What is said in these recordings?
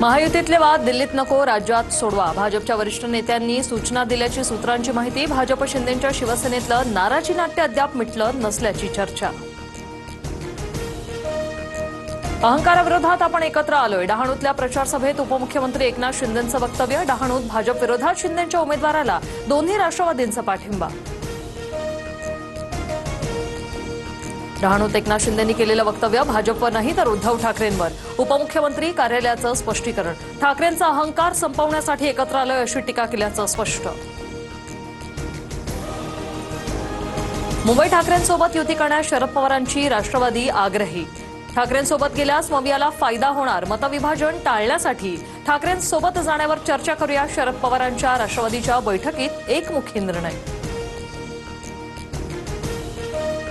महायुतीतले वाद दिल्लीत नको, राज्यात सोडवा. भाजपच्या वरिष्ठ नेत्यांनी सूचना दिल्याची सूत्रांची माहिती. भाजप शिंदेंच्या शिवसेनेतलं नाराजी नाट्य अद्याप मिटलं नसल्याची चर्चा. अहंकाराविरोधात आपण एकत्र आलोय. डहाणूतल्या प्रचार सभेत उपमुख्यमंत्री एकनाथ शिंदेंचं वक्तव्य. डहाणूत भाजप विरोधात शिंदेंच्या उमेदवाराला दोन्ही राष्ट्रवादींचा पाठिंबा. डहाणूत एकनाथ शिंदेंनी केलेलं वक्तव्य भाजपवर नाही तर उद्धव ठाकरेंवर. उपमुख्यमंत्री कार्यालयाचं स्पष्टीकरण. ठाकरेंचा अहंकार संपवण्यासाठी एकत्र आलोय अशी टीका केल्याचं स्पष्ट. मुंबई ठाकरेंसोबत युती करण्यास शरद पवारांची राष्ट्रवादी आग्रही. ठाकरेंसोबत गेल्यास मवियाला फायदा होणार. मतविभाजन टाळण्यासाठी ठाकरेंसोबत जाण्यावर चर्चा करूया. शरद पवारांच्या राष्ट्रवादीच्या बैठकीत एकमुखी निर्णय.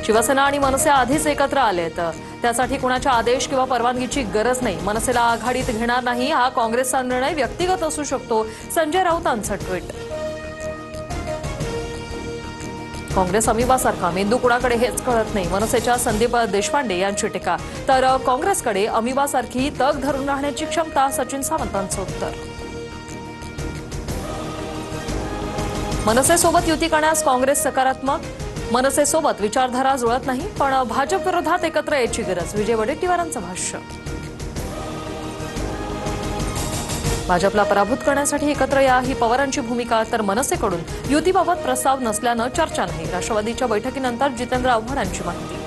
शिवसेना आणि मनसे आधीच एकत्र आलेत. त्यासाठी कुणाच्या आदेश किंवा परवानगीची गरज नाही. मनसेला आघाडीत घेणार नाही हा काँग्रेसचा निर्णय व्यक्तिगत असू शकतो. संजय राऊतांचं ट्विट. काँग्रेस अमिबासारखा मेंदू कुणाकडे हेच कळत नाही. मनसेच्या संदीप देशपांडे यांची टीका. तर काँग्रेसकडे अमिबासारखी तग धरून राहण्याची क्षमता. सचिन सावंतांचं उत्तर. मनसेसोबत युती करण्यास काँग्रेस सकारात्मक. मनसेसोबत विचारधारा जुळत नाही पण भाजप विरोधात एकत्र यायची गरज. विजय वडेट्टीवारांचं भाष्य. भाजपला पराभूत करण्यासाठी एकत्र या ही पवारांची भूमिका. तर मनसेकडून युतीबाबत प्रस्ताव नसल्यानं चर्चा नाही. राष्ट्रवादीच्या बैठकीनंतर जितेंद्र आव्हाड यांची माहिती.